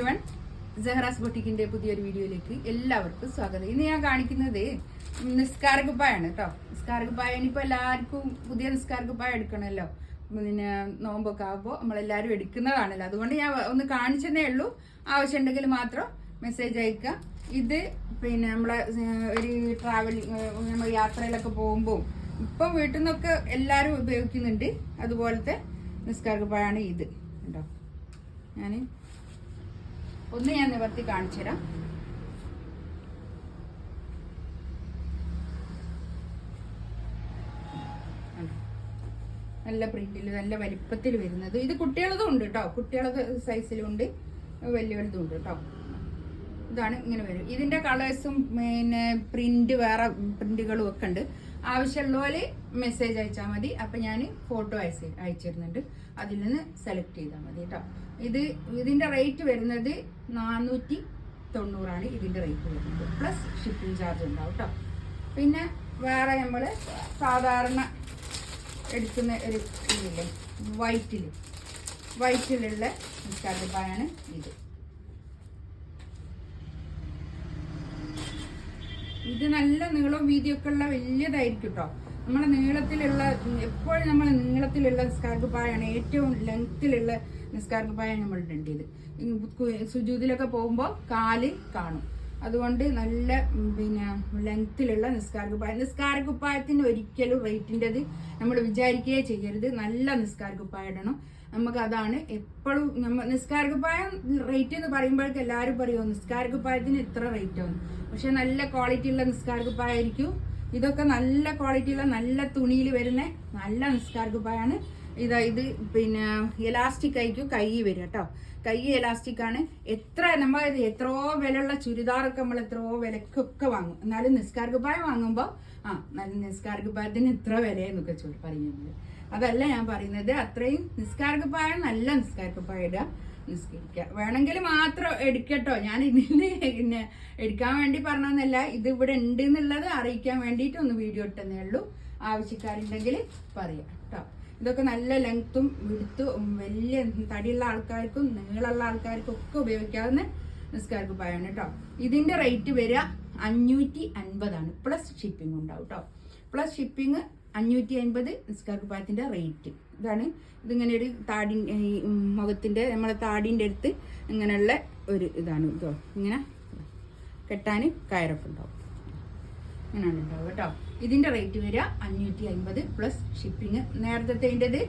സെഹ്റാസ് ബൊട്ടിക്കിന്റെ പുതിയൊരു വീഡിയോയിലേക്ക് എല്ലാവർക്കും സ്വാഗതം. ഇന്ന് ഞാൻ കാണിക്കുന്നത് നിസ്കാര കുപ്പായാണ് കേട്ടോ. നിസ്കാര കുപ്പായ ഇനിയിപ്പോൾ എല്ലാവർക്കും പുതിയ നിസ്കാര കുപ്പായ എടുക്കണമല്ലോ. പിന്നെ നോമ്പൊക്കെ ആകുമ്പോൾ നമ്മളെല്ലാവരും എടുക്കുന്നതാണല്ലോ. അതുകൊണ്ട് ഞാൻ ഒന്ന് കാണിച്ചതേ ഉള്ളൂ. ആവശ്യമുണ്ടെങ്കിൽ മാത്രം മെസ്സേജ് അയക്കുക. ഇത് പിന്നെ നമ്മളെ ഒരു നമ്മൾ യാത്രയിലൊക്കെ പോകുമ്പോൾ ഇപ്പം വീട്ടിൽ നിന്നൊക്കെ എല്ലാവരും ഉപയോഗിക്കുന്നുണ്ട്. അതുപോലത്തെ നിസ്കാര കുപ്പായാണ് ഇത് കേട്ടോ. ഞാൻ നിവർത്തി കാണിച്ചു തരാം. നല്ല പ്രിന്റിൽ നല്ല വലിപ്പത്തിൽ വരുന്നത്. ഇത് കുട്ടികളതും ഉണ്ട് കേട്ടോ. കുട്ടികളത് സൈസിലും ഉണ്ട്, വലിയ വലുതും ഉണ്ട് കേട്ടോ. ഇതാണ് ഇങ്ങനെ വരും. ഇതിന്റെ കളേഴ്സും പിന്നെ പ്രിന്റ് വേറെ പ്രിന്റുകളും ഒക്കെ ഉണ്ട്. ആവശ്യമുള്ളപോലെ മെസ്സേജ് അയച്ചാൽ മതി. അപ്പൊ ഞാൻ ഫോട്ടോ അയച്ചിരുന്നുണ്ട്. അതിൽ നിന്ന് സെലക്ട് ചെയ്താൽ മതി കേട്ടോ. ഇതിന്റെ റേറ്റ് വരുന്നത് 490 ഇതിന്റെ റേറ്റ് വരുന്നത്. പ്ലസ് ഷിപ്പിംഗ് ചാർജ് ഉണ്ടാവും കേട്ടോ. പിന്നെ വേറെ നമ്മൾ സാധാരണ എടുക്കുന്ന ഒരു ഇതില്ലേ വൈറ്റിലുള്ള നിസ്കാര കുപ്പായാണ് ഇത്. ഇത് നല്ല നീളവും വീതിയൊക്കെ ഉള്ള വലിയതായിരിക്കും കേട്ടോ. നമ്മളെ നീളത്തിലുള്ള എപ്പോഴും നമ്മളെ നീളത്തിലുള്ള നിസ്കാര കുപ്പായാണ്, ഏറ്റവും ലെങ്ത്തിലുള്ള നിസ്കാര കുപ്പായാണ് നമ്മൾ ഇടേണ്ടത്. സുജൂദിലൊക്കെ പോകുമ്പോൾ കാല് കാണും. അതുകൊണ്ട് നല്ല പിന്നെ ലെങ്ത്തിലുള്ള നിസ്കാര കുപ്പായത്തിന് ഒരിക്കലും റേറ്റിൻ്റെത് നമ്മൾ വിചാരിക്കുകയേ ചെയ്യരുത്. നല്ല നിസ്കാര കുപ്പായ ഇടണം. നമുക്ക് അതാണ് എപ്പോഴും നിസ്കാര കുപ്പായം റേറ്റ് എന്ന് പറയുമ്പോഴേക്കും എല്ലാവരും പറയുമോ നിസ്കാര കുപ്പായത്തിന് ഇത്ര റേറ്റ് ആവും. പക്ഷെ നല്ല ക്വാളിറ്റി ഉള്ള നിസ്കാര കുപ്പായായിരിക്കും. ഇതൊക്കെ നല്ല ക്വാളിറ്റിയുള്ള നല്ല തുണിയിൽ വരുന്ന നല്ല നിസ്കാര കുപ്പായാണ്. ഇത് പിന്നെ എലാസ്റ്റിക് ആയിരിക്കും. കൈ വരും കേട്ടോ. കൈ എലാസ്റ്റിക് ആണ്. നമ്മൾ എത്രയോ വിലയുള്ള ചുരിദാറൊക്കെ നമ്മൾ എത്രയോ വിലക്കൊക്കെ വാങ്ങും. എന്നാലും നിസ്കാര കുപ്പായം വാങ്ങുമ്പോൾ നല്ല നിസ്കാര കുപ്പായത്തിന് ഇത്ര വിലയെന്നൊക്കെ പറയുന്നത്. അതല്ല ഞാൻ പറയുന്നത്. അത്രയും നിസ്കാര കുപ്പായം നല്ല നിസ്കാര കുപ്പായം ഇടുക, നിസ്കരിക്കുക. വേണമെങ്കിൽ മാത്രം എടുക്കട്ടോ. ഞാൻ ഇതിന് പിന്നെ എടുക്കാൻ വേണ്ടി പറഞ്ഞതെന്നല്ല, ഇത് ഇവിടെ ഉണ്ട് എന്നുള്ളത് അറിയിക്കാൻ വേണ്ടിയിട്ട് ഒന്ന് വീഡിയോ ഇട്ടെന്നേ ഉള്ളൂ. ആവശ്യക്കാരുണ്ടെങ്കിൽ പറയാം കേട്ടോ. ഇതൊക്കെ നല്ല ലെങ്ത്തും വിടുത്തും വലിയ തടിയുള്ള ആൾക്കാർക്കും നീളമുള്ള ആൾക്കാർക്കും ഒക്കെ ഉപയോഗിക്കാവുന്ന നിസ്കാര കുപ്പായാണ് കേട്ടോ. ഇതിന്റെ റേറ്റ് വരിക 550 പ്ലസ് ഷിപ്പിംഗ് ഉണ്ടാവും കേട്ടോ. പ്ലസ് ഷിപ്പിംഗ് 550 നിസ്കാര കുപ്പായത്തിന്റെ റേറ്റ്. ഇതാണ്. ഇതിങ്ങനെ ഒരു മുഖത്തിന്റെ നമ്മളെ താടിന്റെ അടുത്ത് ഇങ്ങനെയുള്ള ഒരു ഇതാണ് ഇതോ. ഇങ്ങനെ കെട്ടാൻ കയറൊക്കെ ഉണ്ടാവും. ഇങ്ങനെയാണ് ഉണ്ടാവും കേട്ടോ. ഇതിന്റെ റേറ്റ് വരിക 550 പ്ലസ് ഷിപ്പിംഗ്. നേരത്തേത്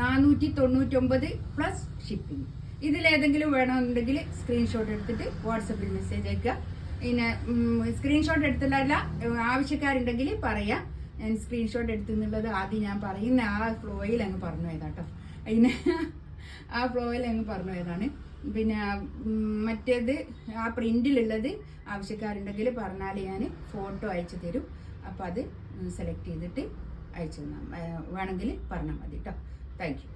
499 plus shipping. ഇതിലേതെങ്കിലും വേണമെന്നുണ്ടെങ്കിൽ സ്ക്രീൻഷോട്ട് എടുത്തിട്ട് വാട്സപ്പിൽ മെസ്സേജ് അയക്കുക. പിന്നെ സ്ക്രീൻഷോട്ട് എടുത്തില്ല ആവശ്യക്കാരുണ്ടെങ്കിൽ പറയാം. ഞാൻ സ്ക്രീൻഷോട്ട് എടുത്തുന്നുള്ളത് ആദ്യം ഞാൻ പറയുന്ന ആ ഫ്ലോയിൽ അങ്ങ് പറഞ്ഞു പോയതാട്ടോ. ആ ഫ്ലോയിൽ അങ്ങ് പറഞ്ഞു പോയതാണ്. പിന്നെ മറ്റേത് ആ പ്രിന്റിലുള്ളത് ആവശ്യക്കാരുണ്ടെങ്കിൽ പറഞ്ഞാൽ ഞാൻ ഫോട്ടോ അയച്ചു തരും. അപ്പോൾ അത് സെലക്ട് ചെയ്തിട്ട് അയച്ചു തന്നാൽ വേണമെങ്കിൽ പറഞ്ഞാൽ മതി കേട്ടോ. Thank you.